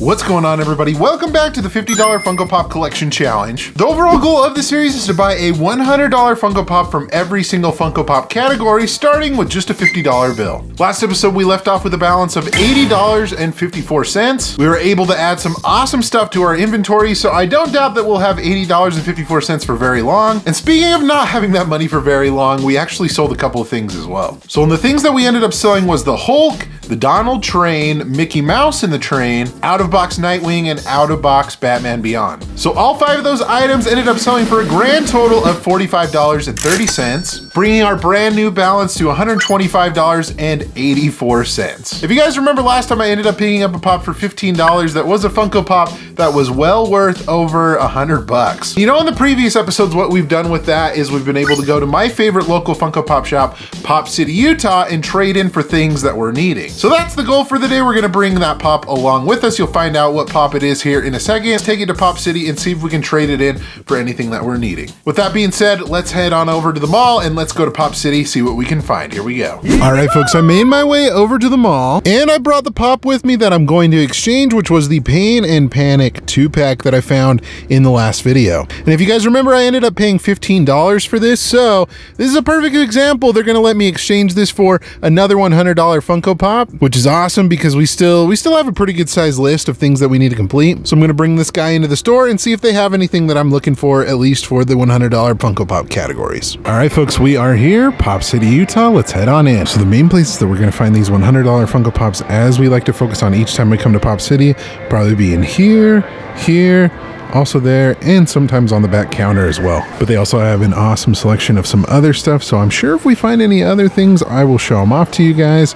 What's going on, everybody? Welcome back to the $50 Funko Pop Collection Challenge. The overall goal of the series is to buy a $100 Funko Pop from every single Funko Pop category, starting with just a $50 bill. Last episode, we left off with a balance of $80.54. We were able to add some awesome stuff to our inventory, so I don't doubt that we'll have $80.54 for very long. And speaking of not having that money for very long, we actually sold a couple of things as well. So the things that we ended up selling was the Hulk, the Donald train, Mickey Mouse in the train, out-of-box Nightwing, and out-of-box Batman Beyond. So all 5 of those items ended up selling for a grand total of $45.30, bringing our brand new balance to $125.84. If you guys remember last time, I ended up picking up a pop for $15. That was a Funko Pop that was well worth over $100. You know, in the previous episodes, what we've done with that is we've been able to go to my favorite local Funko Pop shop, Pop City, Utah, and trade in for things that we're needing. So that's the goal for the day. We're gonna bring that pop along with us. You'll find out what pop it is here in a second. Let's take it to Pop City and see if we can trade it in for anything that we're needing. With that being said, let's head on over to the mall and let's go to Pop City, see what we can find. Here we go. All right, folks, I made my way over to the mall and I brought the pop with me that I'm going to exchange, which was the Pain and Panic 2-pack that I found in the last video. And if you guys remember, I ended up paying $15 for this. So this is a perfect example. They're gonna let me exchange this for another $100 Funko Pop, which is awesome because we still have a pretty good sized list of things that we need to complete. So I'm gonna bring this guy into the store and see if they have anything that I'm looking for, at least for the $100 Funko Pop categories. All right, folks, we are here, Pop City, Utah. Let's head on in. So the main places that we're gonna find these $100 Funko Pops, as we like to focus on each time we come to Pop City, probably be in here, also there, and sometimes on the back counter as well. But they also have an awesome selection of some other stuff, so I'm sure if we find any other things, I will show them off to you guys.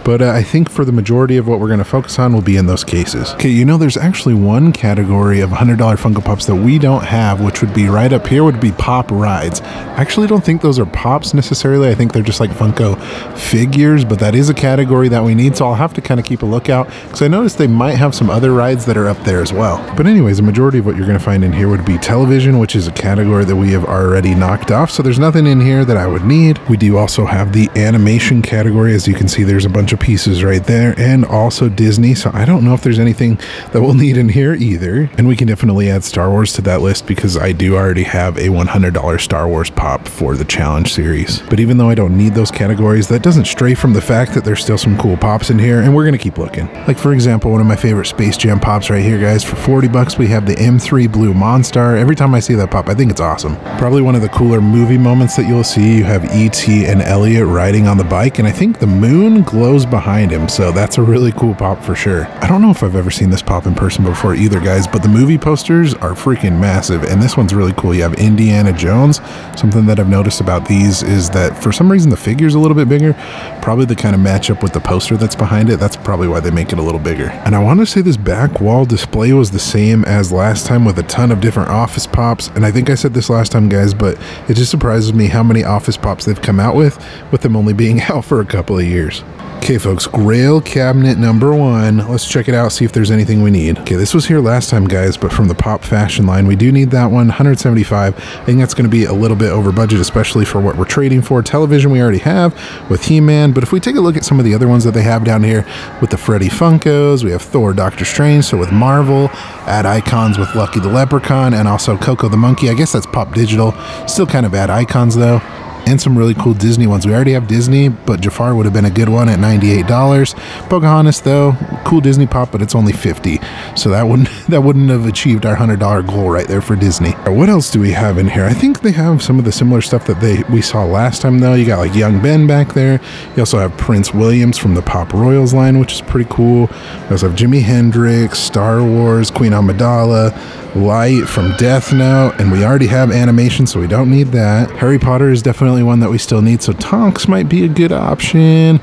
But I think for the majority of what we're going to focus on will be in those cases. Okay, you know, there's actually one category of $100 Funko Pops that we don't have, which would be right up here, would be Pop Rides. I actually don't think those are Pops necessarily. I think they're just like Funko figures, but that is a category that we need, so I'll have to kind of keep a lookout, because I noticed they might have some other rides that are up there as well. But anyways, the majority of what you're going to find in here would be television, which is a category that we have already knocked off, so there's nothing in here that I would need. We do also have the animation category. As you can see, there's a bunch of pieces right there, and also Disney, so I don't know if there's anything that we'll need in here either. And we can definitely add Star Wars to that list because I do already have a $100 Star Wars pop for the challenge series. But even though I don't need those categories, that doesn't stray from the fact that there's still some cool pops in here, and we're gonna keep looking. Like, for example, one of my favorite Space Jam pops right here, guys. For 40 bucks, we have the M3 Blue Monstar. Every time I see that pop, I think it's awesome. Probably one of the cooler movie moments that you'll see. You have E.T. and Elliot riding on the bike, and I think the moon glows behind him, so that's a really cool pop for sure. I don't know if I've ever seen this pop in person before either, guys, but the movie posters are freaking massive, and this one's really cool. You have Indiana Jones. Something that I've noticed about these is that for some reason the figure's a little bit bigger, probably the kind of match up with the poster that's behind it. That's probably why they make it a little bigger. And I want to say this back wall display was the same as last time, with a ton of different Office Pops, and I think I said this last time, guys, but it just surprises me how many Office Pops they've come out with them only being out for a couple of years. Okay, folks, Grail cabinet number 1. Let's check it out, see if there's anything we need. Okay, this was here last time, guys, but from the Pop Fashion line, we do need that one, $175. I think that's going to be a little bit over budget, especially for what we're trading for. Television we already have with He-Man, but if we take a look at some of the other ones that they have down here with the Freddy Funkos, we have Thor, Doctor Strange, so with Marvel, add icons with Lucky the Leprechaun, and also Coco the Monkey. I guess that's Pop Digital. Still kind of add icons, though. And some really cool Disney ones. We already have Disney, but Jafar would have been a good one at $98. Pocahontas, though, cool Disney pop, but it's only $50. So that wouldn't have achieved our $100 goal right there for Disney. What else do we have in here? I think they have some of the similar stuff that we saw last time, though. You got like Young Ben back there. You also have Prince Williams from the Pop Royals line, which is pretty cool. You also have Jimi Hendrix, Star Wars, Queen Amidala, Light from Death Note, and we already have animation, so we don't need that. Harry Potter is definitely one that we still need, so Tonks might be a good option.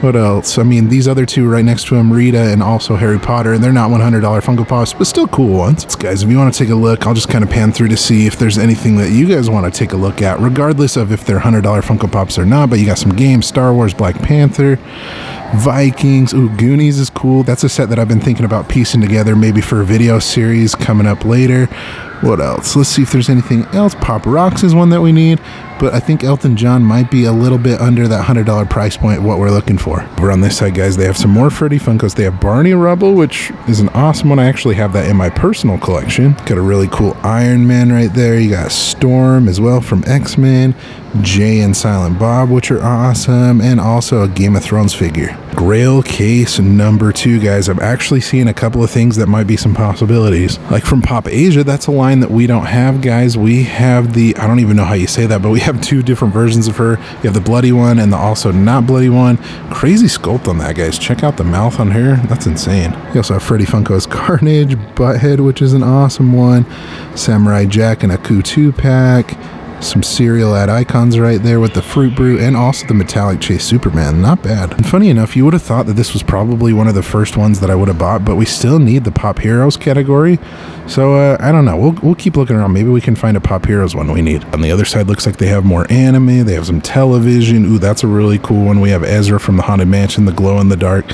What else? I mean, these other two right next to him, Rita and also Harry Potter, and they're not $100 Funko Pops, but still cool ones. So guys, if you want to take a look, I'll just kind of pan through to see if there's anything that you guys want to take a look at, regardless of if they're $100 Funko Pops or not. But you got some games, Star Wars, Black Panther. Vikings. Ooh, Goonies is cool. That's a set that I've been thinking about piecing together maybe for a video series coming up later. What else? Let's see if there's anything else. Pop Rocks is one that we need, but I think Elton John might be a little bit under that $100 price point, what we're looking for. Over on this side, guys, they have some more Freddy Funkos. They have Barney Rubble, which is an awesome one. I actually have that in my personal collection. Got a really cool Iron Man right there. You got Storm as well from X-Men, Jay and Silent Bob, which are awesome, and also a Game of Thrones figure. Grail case number 2, guys. I've actually seen a couple of things that might be some possibilities. Like from Pop Asia, that's a line that we don't have, guys. We have the, I don't even know how you say that, but we have 2 different versions of her. You have the bloody one and the also not bloody one. Crazy sculpt on that, guys. Check out the mouth on her. That's insane. You also have Freddy Funko's Carnage, Butthead, which is an awesome one. Samurai Jack and a Aku 2-pack. Some cereal ad icons right there with the Fruit Brew and also the Metallic Chase Superman. Not bad. And funny enough, you would have thought that this was probably one of the first ones that I would have bought, but we still need the Pop Heroes category. So I don't know. We'll keep looking around. Maybe we can find a Pop Heroes one we need. On the other side, looks like they have more anime. They have some television. Ooh, that's a really cool one. We have Ezra from the Haunted Mansion, the glow in the dark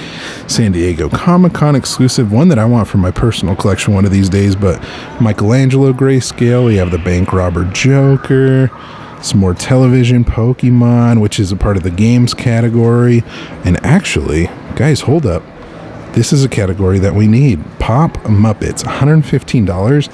San Diego Comic-Con exclusive, one that I want for my personal collection one of these days. But Michelangelo grayscale. We have the Bank Robber Joker. Some more television, Pokemon, which is a part of the games category. And actually, guys, hold up. This is a category that we need. Pop Muppets, $115.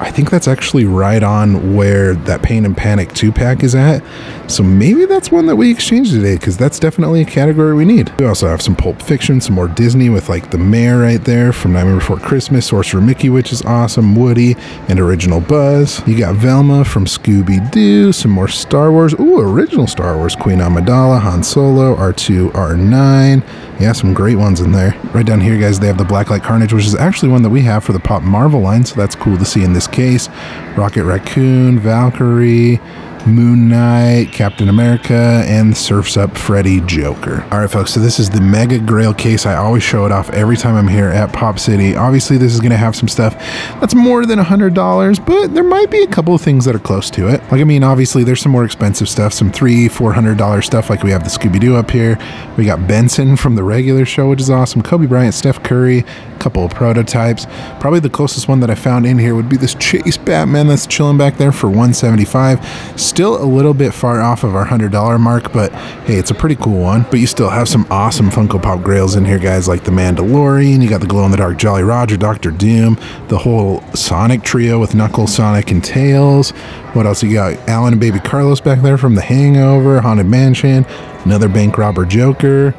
I think that's actually right on where that Pain and Panic 2-pack is at. So maybe that's one that we exchange today, because that's definitely a category we need. We also have some Pulp Fiction, some more Disney with like the Mayor right there from Nightmare Before Christmas, Sorcerer Mickey, which is awesome, Woody, and Original Buzz. You got Velma from Scooby-Doo, some more Star Wars. Ooh, original Star Wars, Queen Amidala, Han Solo, R2, R9. Yeah, some great ones in there. Right down here, guys, they have the Blacklight Carnage, which is actually one that we have for the Pop Marvel line, so that's cool to see in this case. Rocket Raccoon, Valkyrie, Moon Knight, Captain America, and Surf's Up Freddy Joker. All right, folks, so this is the Mega Grail case. I always show it off every time I'm here at Pop City. Obviously, this is going to have some stuff that's more than $100, but there might be a couple of things that are close to it. Like, I mean, obviously, there's some more expensive stuff, some $300-$400 stuff, like we have the Scooby-Doo up here. We got Benson from the regular show, which is awesome. Kobe Bryant, Steph Curry, a couple of prototypes. Probably the closest one that I found in here would be this Chase Batman that's chilling back there for $175. Still a little bit far off of our $100 mark, but hey, it's a pretty cool one. But you still have some awesome Funko Pop Grails in here, guys, like the Mandalorian. You got the glow-in-the-dark Jolly Roger, Dr. Doom, the whole Sonic trio with Knuckles, Sonic, and Tails. What else you got? Alan and Baby Carlos back there from The Hangover, Haunted Mansion, another Bank Robber Joker.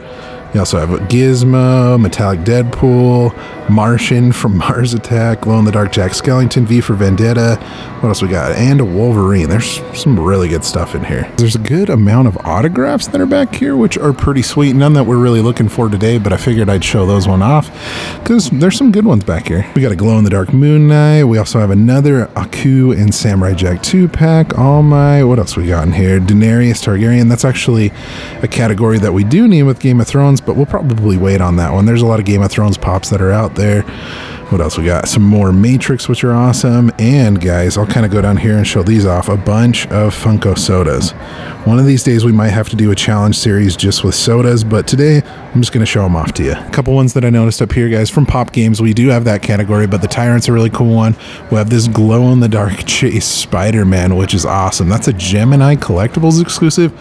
You also have Gizmo, Metallic Deadpool, Martian from Mars Attack, Glow-in-the-Dark Jack Skellington, V for Vendetta. What else we got? And a Wolverine. There's some really good stuff in here. There's a good amount of autographs that are back here, which are pretty sweet. None that we're really looking for today, but I figured I'd show those one off because there's some good ones back here. We got a Glow-in-the-Dark Moon Knight. We also have another Aku and Samurai Jack 2-pack. All My. What else we got in here? Daenerys Targaryen. That's actually a category that we do need with Game of Thrones, but we'll probably wait on that one. There's a lot of Game of Thrones pops that are out there. What else we got? Some more Matrix, which are awesome. And guys, I'll kind of go down here and show these off. A bunch of Funko sodas. One of these days we might have to do a challenge series just with sodas, but today I'm just going to show them off to you. A couple ones that I noticed up here, guys, from Pop Games. We do have that category, but the Tyrant's a really cool one. We have this glow-in-the-dark Chase Spider-Man, which is awesome. That's a Gemini Collectibles exclusive.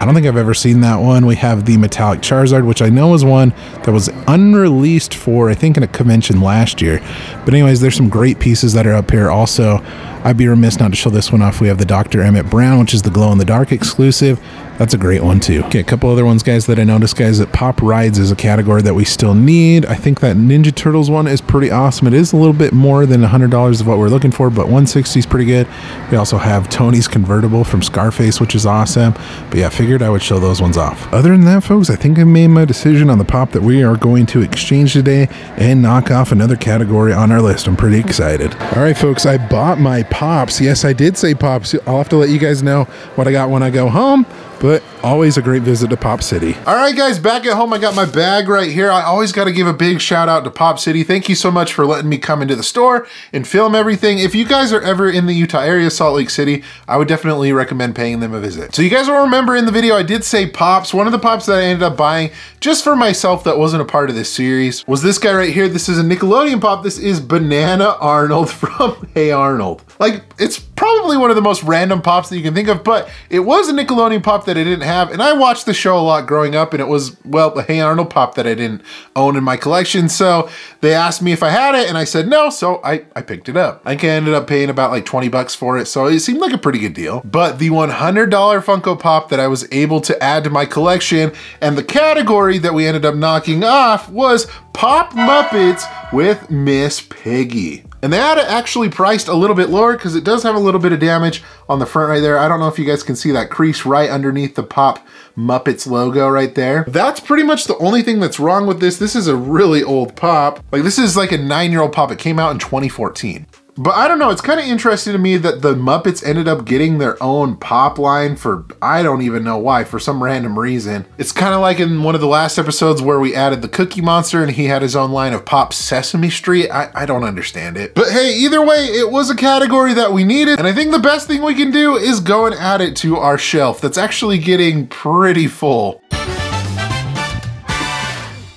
I don't think I've ever seen that one. We have the Metallic Charizard, which I know is one that was unreleased for, I think, in a convention last year. But anyways, there's some great pieces that are up here. Also, I'd be remiss not to show this one off. We have the Dr. Emmett Brown, which is the glow-in-the-dark exclusive. That's a great one, too. Okay, a couple other ones, guys, that I noticed, guys, that Pop Rides is a category that we still need. I think that Ninja Turtles one is pretty awesome. It is a little bit more than $100 of what we're looking for, but $160 is pretty good. We also have Tony's Convertible from Scarface, which is awesome. But yeah, I figured I would show those ones off. Other than that, folks, I think I made my decision on the Pop that we are going to exchange today and knock off another category on our list. I'm pretty excited. All right, folks, I bought my Pops. Yes, I did say Pops. I'll have to let you guys know what I got when I go home. But Always a great visit to Pop City. All right, guys, back at home, I got my bag right here. I always got to give a big shout out to Pop City. Thank you so much for letting me come into the store and film everything. If you guys are ever in the Utah area, Salt Lake City, I would definitely recommend paying them a visit. So you guys will remember in the video, I did say pops. One of the pops that I ended up buying just for myself that wasn't a part of this series was this guy right here. This is a Nickelodeon pop. This is Banana Arnold from Hey Arnold. Like, it's probably one of the most random pops that you can think of, but it was a Nickelodeon pop that I didn't have, and I watched the show a lot growing up, and it was, well, a Hey Arnold pop that I didn't own in my collection, so they asked me if I had it, and I said no, so I picked it up. I ended up paying about like 20 bucks for it, so it seemed like a pretty good deal. But the $100 Funko Pop that I was able to add to my collection, and the category that we ended up knocking off, was Pop Muppets with Miss Piggy. And they had it actually priced a little bit lower because it does have a little bit of damage on the front right there. I don't know if you guys can see that crease right underneath the Pop Muppets logo right there. That's pretty much the only thing that's wrong with this. This is a really old pop. Like, this is like a 9-year-old pop. It came out in 2014. But I don't know, it's kind of interesting to me that the Muppets ended up getting their own pop line for, I don't even know why, for some random reason. It's kind of like in one of the last episodes where we added the Cookie Monster and he had his own line of Pop Sesame Street. I don't understand it. But hey, either way, it was a category that we needed. And I think the best thing we can do is go and add it to our shelf that's actually getting pretty full.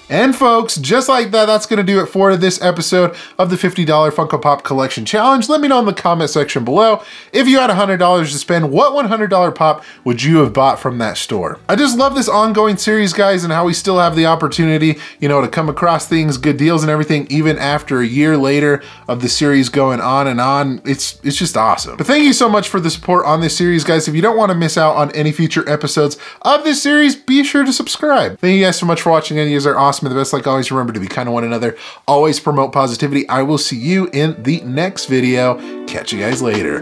And folks, just like that, that's gonna do it for this episode of the $50 Funko Pop Collection Challenge. Let me know in the comment section below, if you had $100 to spend, what $100 pop would you have bought from that store? I just love this ongoing series, guys, and how we still have the opportunity, you know, to come across things, good deals and everything, even after a year later of the series going on and on. It's just awesome. But thank you so much for the support on this series, guys. If you don't wanna miss out on any future episodes of this series, be sure to subscribe. Thank you guys so much for watching, and you guys are awesome. The best. Like always, remember to be kind to one another. Always promote positivity. I will see you in the next video. Catch you guys later.